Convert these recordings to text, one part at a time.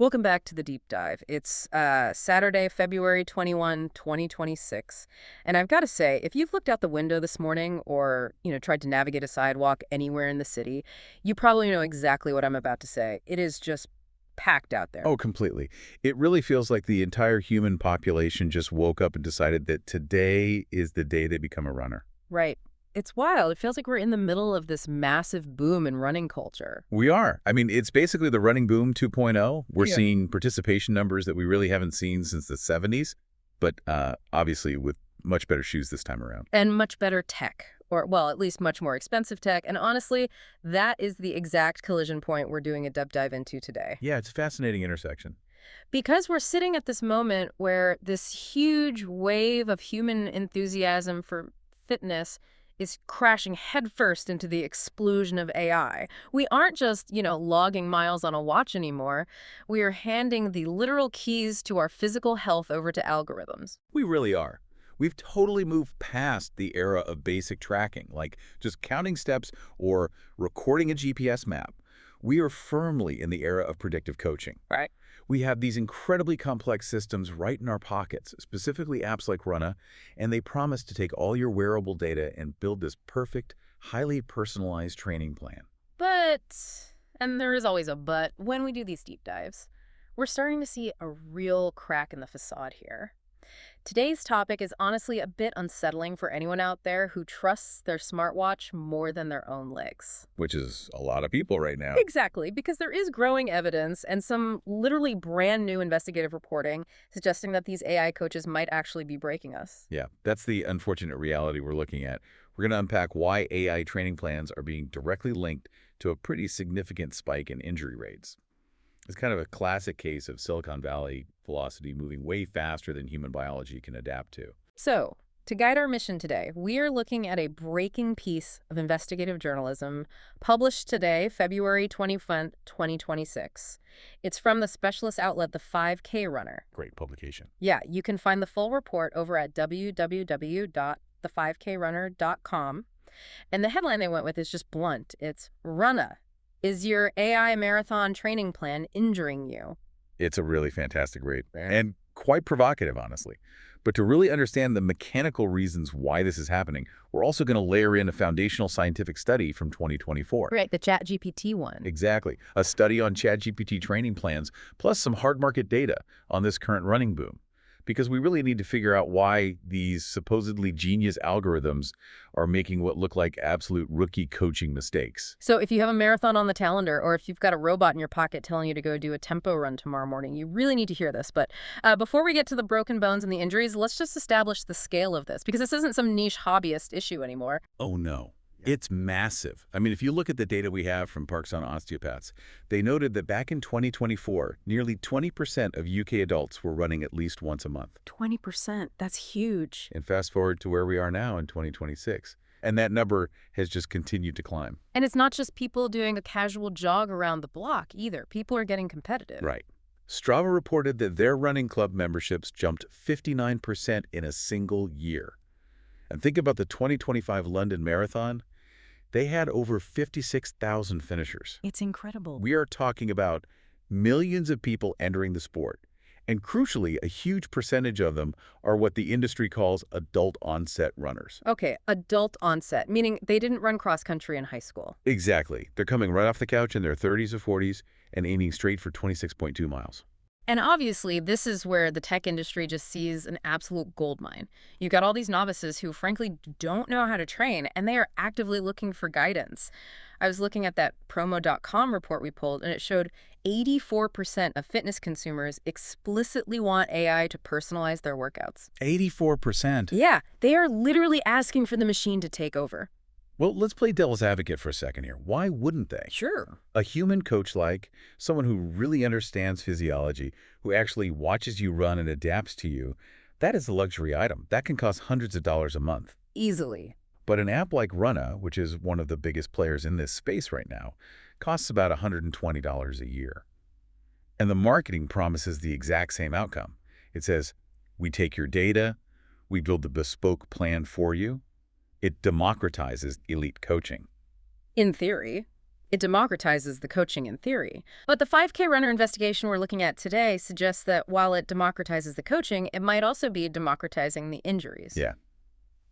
Welcome back to the deep dive. It's Saturday, February 21, 2026. And I've got to say, if you've looked out the window this morning or, tried to navigate a sidewalk anywhere in the city, you probably know exactly what I'm about to say. It is just packed out there. Oh, completely. It really feels like the entire human population just woke up and decided that today is the day they become a runner. Right. It's wild. It feels like we're in the middle of this massive boom in running culture. We are. I mean, it's basically the running boom 2.0. We're Yeah. seeing participation numbers that we really haven't seen since the 70s, but obviously with much better shoes this time around. And much better tech, or, well, at least much more expensive tech. And honestly, that is the exact collision point we're doing a deep dive into today. Yeah, it's a fascinating intersection. Because we're sitting at this moment where this huge wave of human enthusiasm for fitness is crashing headfirst into the explosion of AI. We aren't just, logging miles on a watch anymore. We are handing the literal keys to our physical health over to algorithms. We really are. We've totally moved past the era of basic tracking, like just counting steps or recording a GPS map. We are firmly in the era of predictive coaching. Right. We have these incredibly complex systems right in our pockets, specifically apps like Runna, and they promise to take all your wearable data and build this perfect, highly personalized training plan. But, and there is always a but, when we do these deep dives, we're starting to see a real crack in the facade here. Today's topic is honestly a bit unsettling for anyone out there who trusts their smartwatch more than their own legs. Which is a lot of people right now. Exactly, because there is growing evidence and some literally brand new investigative reporting suggesting that these AI coaches might actually be breaking us. Yeah, that's the unfortunate reality we're looking at. We're going to unpack why AI training plans are being directly linked to a pretty significant spike in injury rates. It's kind of a classic case of Silicon Valley velocity moving way faster than human biology can adapt to. So, to guide our mission today, we are looking at a breaking piece of investigative journalism published today, February 21, 2026. It's from the specialist outlet, the 5K Runner. Great publication. Yeah, you can find the full report over at www.the5krunner.com. And the headline they went with is just blunt. It's Runna. Is your AI marathon training plan injuring you? It's a really fantastic read and quite provocative, honestly. But to really understand the mechanical reasons why this is happening, we're also going to layer in a foundational scientific study from 2024. Right, the ChatGPT one. Exactly. A study on ChatGPT training plans, plus some hard market data on this current running boom. Because we really need to figure out why these supposedly genius algorithms are making what look like absolute rookie coaching mistakes. So if you have a marathon on the calendar, or if you've got a robot in your pocket telling you to go do a tempo run tomorrow morning, you really need to hear this. But before we get to the broken bones and the injuries, let's just establish the scale of this, because this isn't some niche hobbyist issue anymore. Oh, no. It's massive. I mean, if you look at the data we have from Parkinson osteopaths, they noted that back in 2024, nearly 20% of UK adults were running at least once a month. 20%, that's huge. And fast forward to where we are now in 2026. And that number has just continued to climb. And it's not just people doing a casual jog around the block either. People are getting competitive. Right. Strava reported that their running club memberships jumped 59% in a single year. And think about the 2025 London Marathon. They had over 56,000 finishers. It's incredible. We are talking about millions of people entering the sport. And crucially, a huge percentage of them are what the industry calls adult onset runners. Okay, adult onset, meaning they didn't run cross country in high school. Exactly. They're coming right off the couch in their 30s or 40s and aiming straight for 26.2 miles. And obviously, this is where the tech industry just sees an absolute goldmine. You've got all these novices who frankly don't know how to train, and they are actively looking for guidance. I was looking at that promo.com report we pulled, and it showed 84% of fitness consumers explicitly want AI to personalize their workouts. 84%. Yeah, they are literally asking for the machine to take over. Well, let's play devil's advocate for a second here. Why wouldn't they? Sure. A human coach, like someone who really understands physiology, who actually watches you run and adapts to you, that is a luxury item. That can cost hundreds of dollars a month. Easily. But an app like Runna, which is one of the biggest players in this space right now, costs about $120 a year. And the marketing promises the exact same outcome. It says, we take your data, we build the bespoke plan for you. It democratizes elite coaching. In theory. It democratizes the coaching in theory. But the 5K runner investigation we're looking at today suggests that while it democratizes the coaching, it might also be democratizing the injuries. Yeah,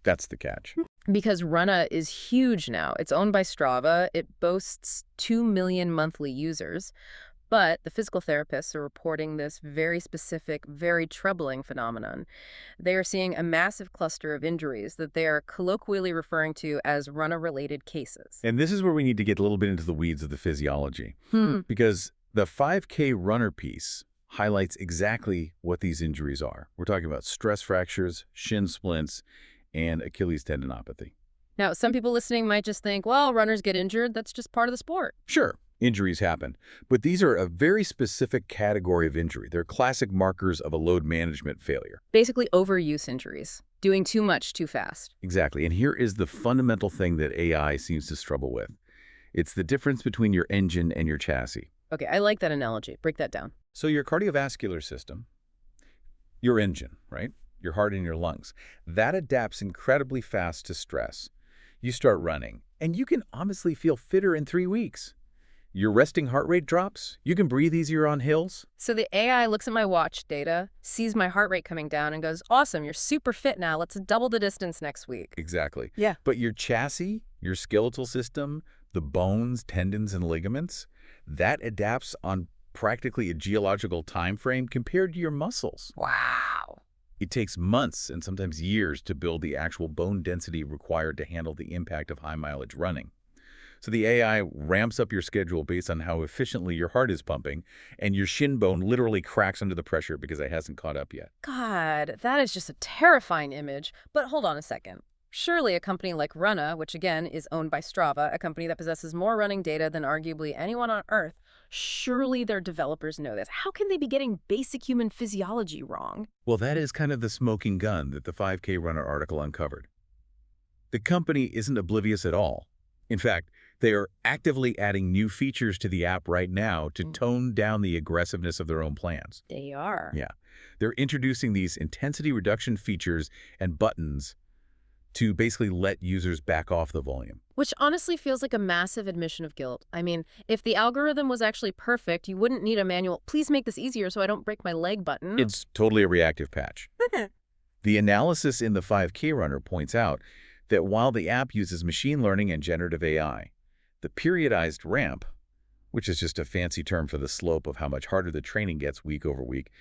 that's the catch. Because Runna is huge now. It's owned by Strava. It boasts 2 million monthly users. But the physical therapists are reporting this very specific, very troubling phenomenon. They are seeing a massive cluster of injuries that they are colloquially referring to as Runna-related cases. And this is where we need to get a little bit into the weeds of the physiology. Hmm. Because the 5K runner piece highlights exactly what these injuries are. We're talking about stress fractures, shin splints, and Achilles tendinopathy. Now, some people listening might just think, well, runners get injured. That's just part of the sport. Sure, injuries happen, but these are a very specific category of injury. They're classic markers of a load management failure. Basically, overuse injuries. Doing too much too fast. Exactly, and here is the fundamental thing that AI seems to struggle with. It's the difference between your engine and your chassis. Okay, I like that analogy. Break that down. So your cardiovascular system, your engine, right? Your heart and your lungs, that adapts incredibly fast to stress. You start running, and you can honestly feel fitter in 3 weeks. Your resting heart rate drops. You can breathe easier on hills. So the AI looks at my watch data, sees my heart rate coming down, and goes, awesome, you're super fit now. Let's double the distance next week. Exactly. Yeah. But your chassis, your skeletal system, the bones, tendons, and ligaments, that adapts on practically a geological time frame compared to your muscles. Wow. It takes months and sometimes years to build the actual bone density required to handle the impact of high-mileage running. So the AI ramps up your schedule based on how efficiently your heart is pumping, and your shin bone literally cracks under the pressure because it hasn't caught up yet. God, that is just a terrifying image. But hold on a second. Surely a company like Runna, which again is owned by Strava, a company that possesses more running data than arguably anyone on Earth, surely their developers know this. How can they be getting basic human physiology wrong? Well, that is kind of the smoking gun that the 5K Runner article uncovered. The company isn't oblivious at all. In fact, they are actively adding new features to the app right now to tone down the aggressiveness of their own plans. They are. Yeah. They're introducing these intensity reduction features and buttons to basically let users back off the volume. Which honestly feels like a massive admission of guilt. I mean, if the algorithm was actually perfect, you wouldn't need a manual, please make this easier so I don't break my leg button. It's totally a reactive patch. The analysis in the 5K Runner points out that while the app uses machine learning and generative AI, the periodized ramp, which is just a fancy term for the slope of how much harder the training gets week over week,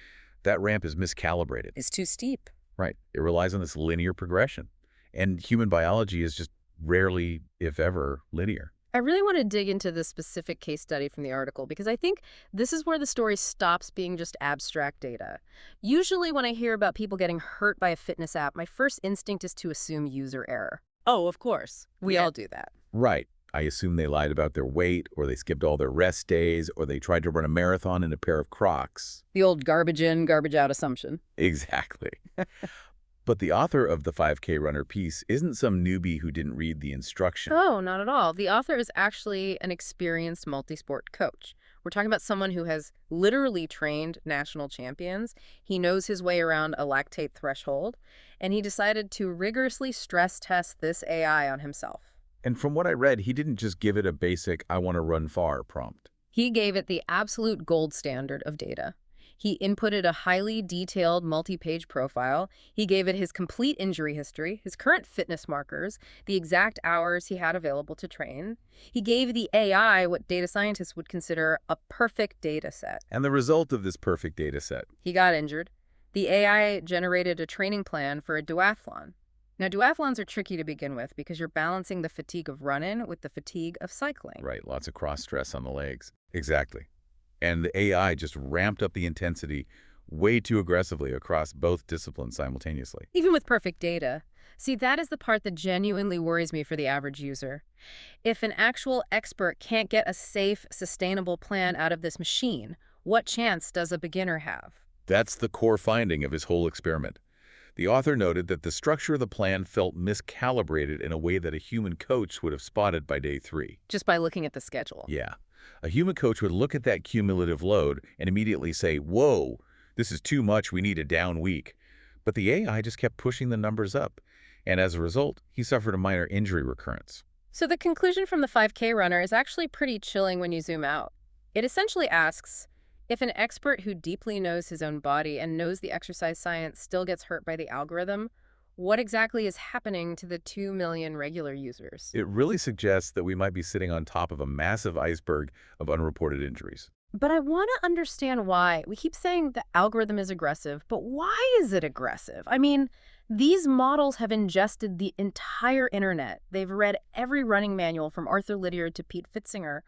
that ramp is miscalibrated. It's too steep. Right. It relies on this linear progression. And human biology is just rarely, if ever, linear. I really want to dig into this specific case study from the article because I think this is where the story stops being just abstract data. Usually when I hear about people getting hurt by a fitness app, my first instinct is to assume user error. Oh, of course. We all do that. Right. I assume they lied about their weight, or they skipped all their rest days, or they tried to run a marathon in a pair of Crocs. The old garbage in, garbage out assumption. Exactly. But the author of the 5K Runner piece isn't some newbie who didn't read the instruction. Oh, not at all. The author is actually an experienced multi-sport coach. We're talking about someone who has literally trained national champions. He knows his way around a lactate threshold, and he decided to rigorously stress test this AI on himself. And from what I read, he didn't just give it a basic, I want to run far prompt. He gave it the absolute gold standard of data. He inputted a highly detailed multi-page profile. He gave it his complete injury history, his current fitness markers, the exact hours he had available to train. He gave the AI what data scientists would consider a perfect data set. And the result of this perfect data set? He got injured. The AI generated a training plan for a duathlon. Now, duathlons are tricky to begin with because you're balancing the fatigue of running with the fatigue of cycling. Right, lots of cross stress on the legs. Exactly. And the AI just ramped up the intensity way too aggressively across both disciplines simultaneously. Even with perfect data. See, that is the part that genuinely worries me for the average user. If an actual expert can't get a safe, sustainable plan out of this machine, what chance does a beginner have? That's the core finding of his whole experiment. The author noted that the structure of the plan felt miscalibrated in a way that a human coach would have spotted by day 3. Just by looking at the schedule. Yeah. A human coach would look at that cumulative load and immediately say, whoa, this is too much, we need a down week. But the AI just kept pushing the numbers up. And as a result, he suffered a minor injury recurrence. So the conclusion from the 5K runner is actually pretty chilling when you zoom out. It essentially asks, if an expert who deeply knows his own body and knows the exercise science still gets hurt by the algorithm, what exactly is happening to the 2 million regular users? It really suggests that we might be sitting on top of a massive iceberg of unreported injuries. But I want to understand why. We keep saying the algorithm is aggressive, but why is it aggressive? I mean, these models have ingested the entire internet. They've read every running manual from Arthur Lydiard to Pete Fitzinger.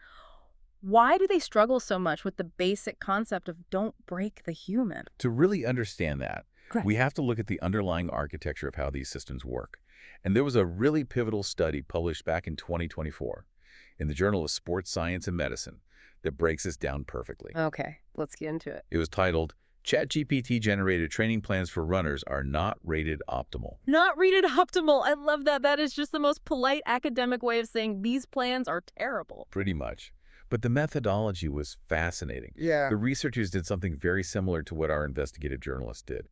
Why do they struggle so much with the basic concept of don't break the human? To really understand that, Correct. we have to look at the underlying architecture of how these systems work. And there was a really pivotal study published back in 2024 in the Journal of Sports Science and Medicine that breaks this down perfectly. Okay, let's get into it. It was titled, ChatGPT-generated training plans for runners are not rated optimal. Not rated optimal. I love that. That is just the most polite academic way of saying these plans are terrible. Pretty much. But the methodology was fascinating. Yeah. The researchers did something very similar to what our investigative journalists did.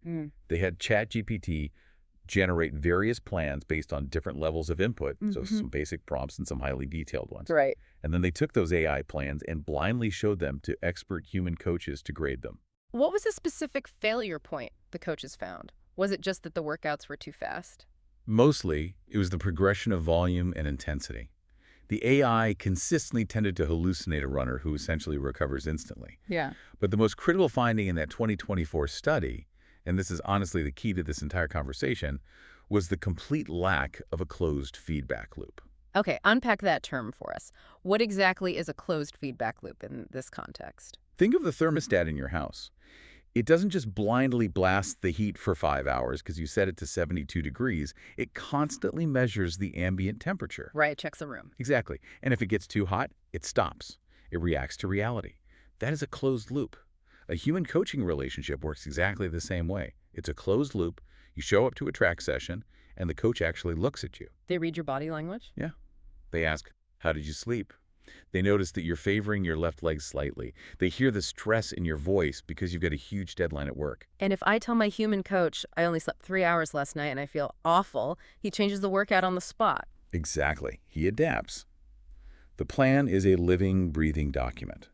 They had ChatGPT generate various plans based on different levels of input, so some basic prompts and some highly detailed ones. Right. And then they took those AI plans and blindly showed them to expert human coaches to grade them. What was the specific failure point the coaches found? Was it just that the workouts were too fast? Mostly, it was the progression of volume and intensity. The AI consistently tended to hallucinate a runner who essentially recovers instantly. Yeah. But the most critical finding in that 2024 study, and this is honestly the key to this entire conversation, was the complete lack of a closed feedback loop. Okay, unpack that term for us. What exactly is a closed feedback loop in this context? Think of the thermostat in your house. It doesn't just blindly blast the heat for 5 hours because you set it to 72 degrees. It constantly measures the ambient temperature. Right, checks the room. Exactly. And if it gets too hot, it stops. It reacts to reality. That is a closed loop. A human coaching relationship works exactly the same way. It's a closed loop. You show up to a track session, and the coach actually looks at you. They read your body language? Yeah. They ask, how did you sleep? They notice that you're favoring your left leg slightly. They hear the stress in your voice because you've got a huge deadline at work. And if I tell my human coach I only slept 3 hours last night and I feel awful, he changes the workout on the spot. Exactly. He adapts. The plan is a living, breathing document.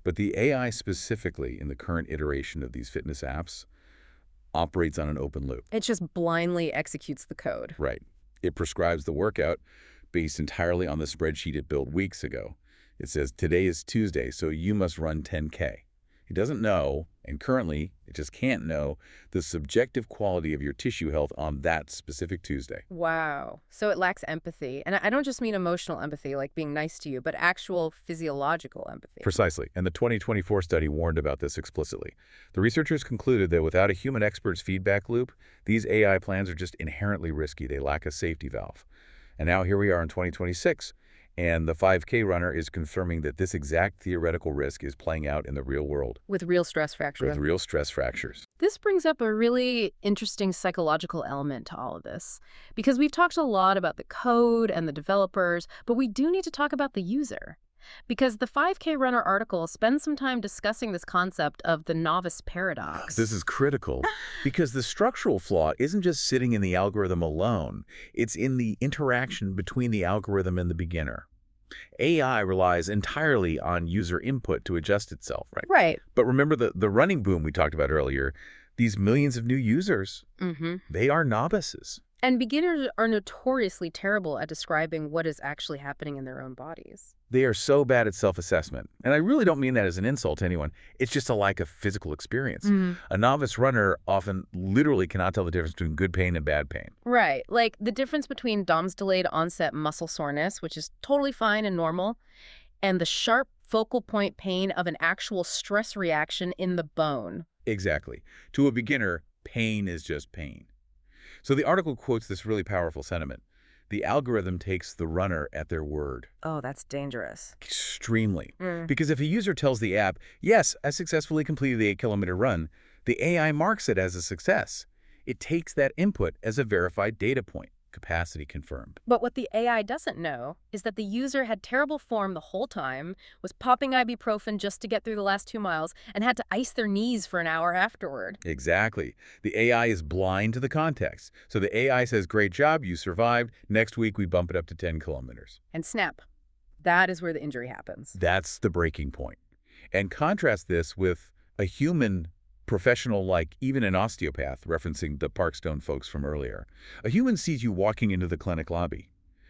But the AI specifically in the current iteration of these fitness apps operates on an open loop. It just blindly executes the code. Right. It prescribes the workout based entirely on the spreadsheet it built weeks ago. It says, today is Tuesday, so you must run 10K. It doesn't know, and currently it just can't know, the subjective quality of your tissue health on that specific Tuesday. Wow. So it lacks empathy. And I don't just mean emotional empathy, like being nice to you, but actual physiological empathy. Precisely. And the 2024 study warned about this explicitly. The researchers concluded that without a human expert's feedback loop, these AI plans are just inherently risky. They lack a safety valve. And now here we are in 2026, and the 5K runner is confirming that this exact theoretical risk is playing out in the real world. With real stress fractures. With real stress fractures. This brings up a really interesting psychological element to all of this, because we've talked a lot about the code and the developers, but we do need to talk about the user. Because the 5K Runner article spends some time discussing this concept of the novice paradox. This is critical because the structural flaw isn't just sitting in the algorithm alone. It's in the interaction between the algorithm and the beginner. AI relies entirely on user input to adjust itself, right? Right. But remember the running boom we talked about earlier, these millions of new users, they are novices. And beginners are notoriously terrible at describing what is actually happening in their own bodies. They are so bad at self-assessment. And I really don't mean that as an insult to anyone. It's just a lack of physical experience. A novice runner often literally cannot tell the difference between good pain and bad pain. Right. Like the difference between DOMS delayed onset muscle soreness, which is totally fine and normal, and the sharp focal point pain of an actual stress reaction in the bone. Exactly. To a beginner, pain is just pain. So the article quotes this really powerful sentiment. The algorithm takes the runner at their word. Oh, that's dangerous. Extremely. Because if a user tells the app, yes, I successfully completed the 8-kilometer run, the AI marks it as a success. It takes that input as a verified data point. capacity confirmed. But what the AI doesn't know is that the user had terrible form the whole time, was popping ibuprofen just to get through the last 2 miles, and had to ice their knees for an hour afterward. Exactly. The AI is blind to the context. So the AI says, great job, you survived. Next week, we bump it up to 10 kilometers. And snap. That is where the injury happens. That's the breaking point. And contrast this with a human professional like even an osteopath, referencing the Parkstone folks from earlier. A human sees you walking into the clinic lobby.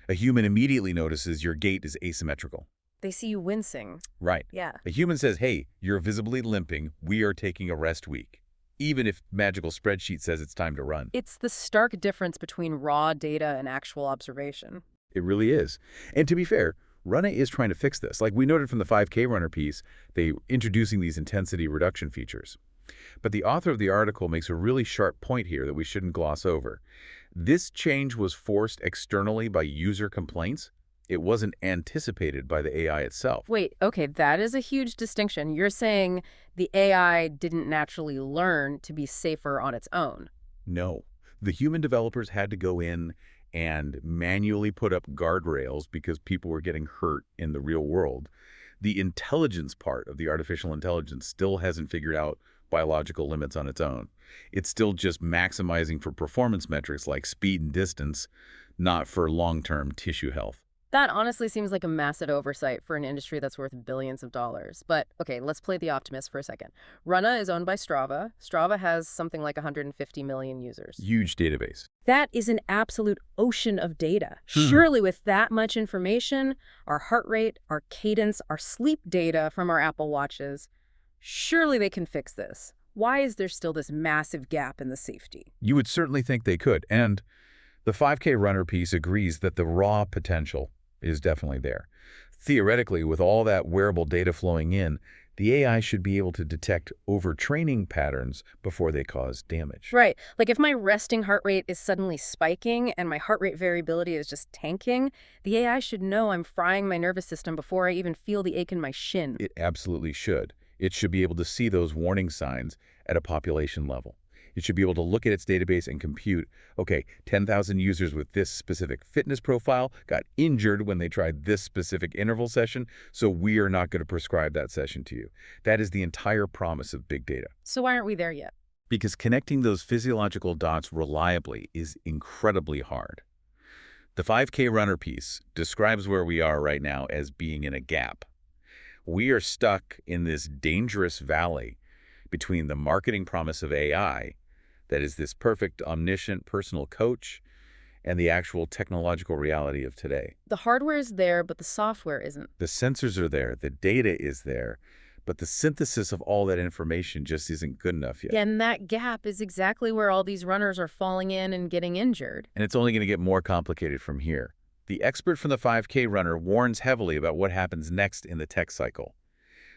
A human immediately notices your gait is asymmetrical. They see you wincing. Right. Yeah. A human says, hey, you're visibly limping. We are taking a rest week. Even if magical spreadsheet says it's time to run. It's the stark difference between raw data and actual observation. It really is. And to be fair, Runna is trying to fix this. Like we noted from the 5K runner piece, they introducing these intensity reduction features. But the author of the article makes a really sharp point here that we shouldn't gloss over. This change was forced externally by user complaints. It wasn't anticipated by the AI itself. Wait, okay, that is a huge distinction. You're saying the AI didn't naturally learn to be safer on its own. No. The human developers had to go in and manually put up guardrails because people were getting hurt in the real world. The intelligence part of the artificial intelligence still hasn't figured out biological limits on its own. It's still just maximizing for performance metrics like speed and distance, not for long-term tissue health. That honestly seems like a massive oversight for an industry that's worth billions of dollars. But okay, let's play the optimist for a second. Runna is owned by Strava. Strava has something like 150 million users. Huge database. That is an absolute ocean of data. Surely with that much information, our heart rate, our cadence, our sleep data from our Apple Watches, surely they can fix this. Why is there still this massive gap in the safety? You would certainly think they could. And the 5K runner piece agrees that the raw potential is definitely there. Theoretically, with all that wearable data flowing in, the AI should be able to detect overtraining patterns before they cause damage. Right. Like if my resting heart rate is suddenly spiking and my heart rate variability is just tanking, the AI should know I'm frying my nervous system before I even feel the ache in my shin. It absolutely should. It should be able to see those warning signs at a population level. It should be able to look at its database and compute, okay, 10,000 users with this specific fitness profile got injured when they tried this specific interval session, so we are not going to prescribe that session to you. That is the entire promise of big data. So why aren't we there yet? Because connecting those physiological dots reliably is incredibly hard. The 5K runner piece describes where we are right now as being in a gap. We are stuck in this dangerous valley between the marketing promise of AI, that is this perfect, omniscient personal coach, and the actual technological reality of today. The hardware is there, but the software isn't. The sensors are there, the data is there, but the synthesis of all that information just isn't good enough yet. Yeah, and that gap is exactly where all these runners are falling in and getting injured. And it's only going to get more complicated from here. The expert from the 5K runner warns heavily about what happens next in the tech cycle.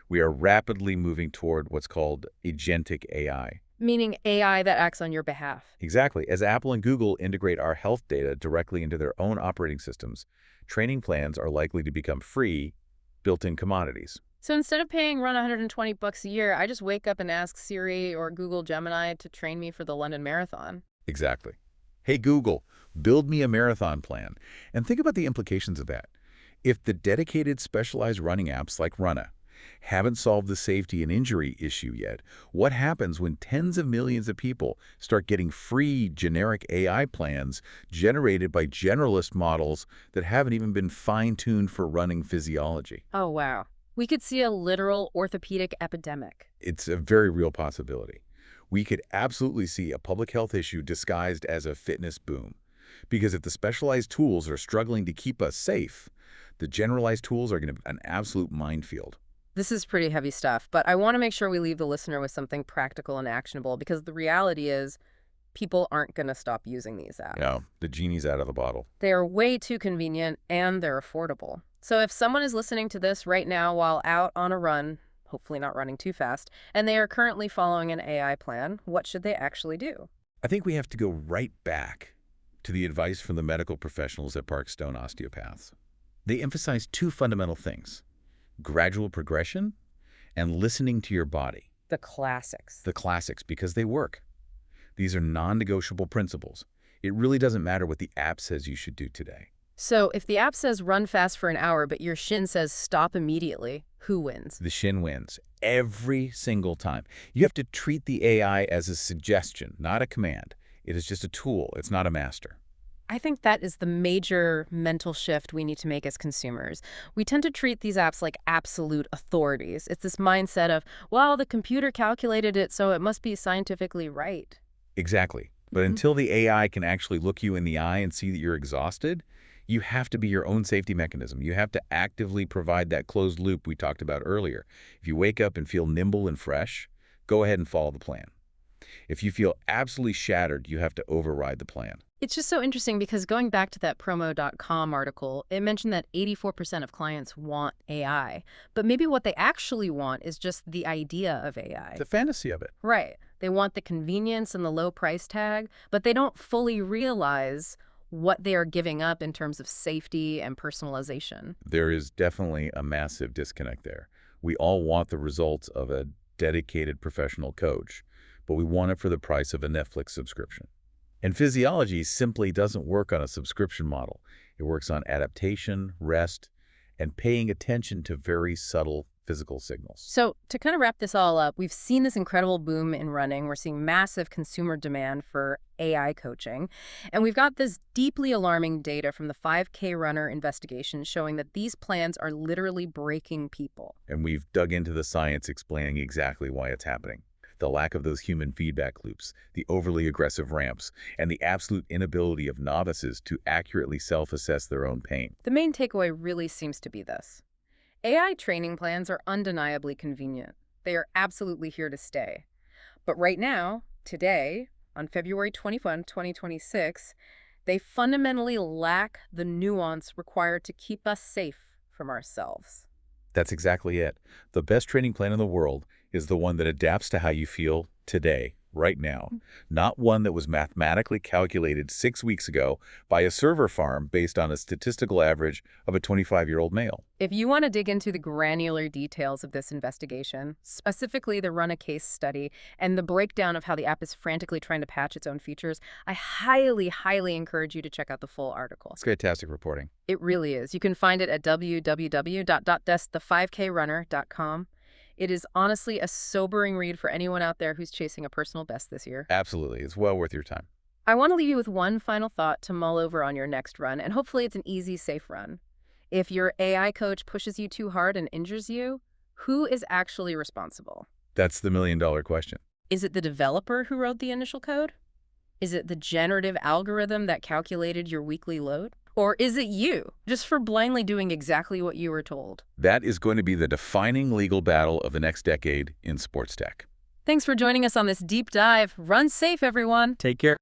We are rapidly moving toward what's called Agentic AI. Meaning AI that acts on your behalf. Exactly. As Apple and Google integrate our health data directly into their own operating systems, training plans are likely to become free, built-in commodities. So instead of paying Run $120 a year, I just wake up and ask Siri or Google Gemini to train me for the London Marathon. Exactly. Hey, Google, build me a marathon plan. And think about the implications of that. If the dedicated specialized running apps like Runna haven't solved the safety and injury issue yet, what happens when tens of millions of people start getting free generic AI plans generated by generalist models that haven't even been fine-tuned for running physiology? Oh, wow. We could see a literal orthopedic epidemic. It's a very real possibility. We could absolutely see a public health issue disguised as a fitness boom. Because if the specialized tools are struggling to keep us safe, the generalized tools are going to be an absolute minefield. This is pretty heavy stuff, but I want to make sure we leave the listener with something practical and actionable, because the reality is people aren't going to stop using these apps. No, the genie's out of the bottle. They are way too convenient and they're affordable. So if someone is listening to this right now while out on a run, hopefully not running too fast, and they are currently following an AI plan, what should they actually do? I think we have to go right back to the advice from the medical professionals at Parkstone Osteopaths. They emphasize two fundamental things: gradual progression and listening to your body. The classics. The classics, because they work. These are non-negotiable principles. It really doesn't matter what the app says you should do today. So if the app says run fast for an hour, but your shin says stop immediately, who wins? The shin wins every single time. You have to treat the AI as a suggestion, not a command. It is just a tool. It's not a master. I think that is the major mental shift we need to make as consumers. We tend to treat these apps like absolute authorities. It's this mindset of, well, the computer calculated it, so it must be scientifically right. Exactly. But until the AI can actually look you in the eye and see that you're exhausted, you have to be your own safety mechanism. You have to actively provide that closed loop we talked about earlier. If you wake up and feel nimble and fresh, go ahead and follow the plan. If you feel absolutely shattered, you have to override the plan. It's just so interesting because going back to that promo.com article, it mentioned that 84% of clients want AI. But maybe what they actually want is just the idea of AI. The fantasy of it. Right. They want the convenience and the low price tag, but they don't fully realize what they are giving up in terms of safety and personalization. There is definitely a massive disconnect there. We all want the results of a dedicated professional coach, but we want it for the price of a Netflix subscription. And physiology simply doesn't work on a subscription model. It works on adaptation, rest, and paying attention to very subtle physical signals. So to kind of wrap this all up, we've seen this incredible boom in running. We're seeing massive consumer demand for AI coaching. And we've got this deeply alarming data from the 5K Runner investigation showing that these plans are literally breaking people. And we've dug into the science explaining exactly why it's happening. The lack of those human feedback loops, the overly aggressive ramps, and the absolute inability of novices to accurately self-assess their own pain. The main takeaway really seems to be this. AI training plans are undeniably convenient. They are absolutely here to stay. But right now, today, on February 21, 2026, they fundamentally lack the nuance required to keep us safe from ourselves. That's exactly it. The best training plan in the world is the one that adapts to how you feel today, right now, not one that was mathematically calculated 6 weeks ago by a server farm based on a statistical average of a 25-year-old male. If you want to dig into the granular details of this investigation, specifically the Runna case study and the breakdown of how the app is frantically trying to patch its own features, I highly, highly encourage you to check out the full article. It's fantastic reporting. It really is. You can find it at www.the5krunner.com. It is honestly a sobering read for anyone out there who's chasing a personal best this year. Absolutely. It's well worth your time. I want to leave you with one final thought to mull over on your next run, and hopefully it's an easy, safe run. If your AI coach pushes you too hard and injures you, who is actually responsible? That's the million-dollar question. Is it the developer who wrote the initial code? Is it the generative algorithm that calculated your weekly load? Or is it you, just for blindly doing exactly what you were told? That is going to be the defining legal battle of the next decade in sports tech. Thanks for joining us on this deep dive. Run safe, everyone. Take care.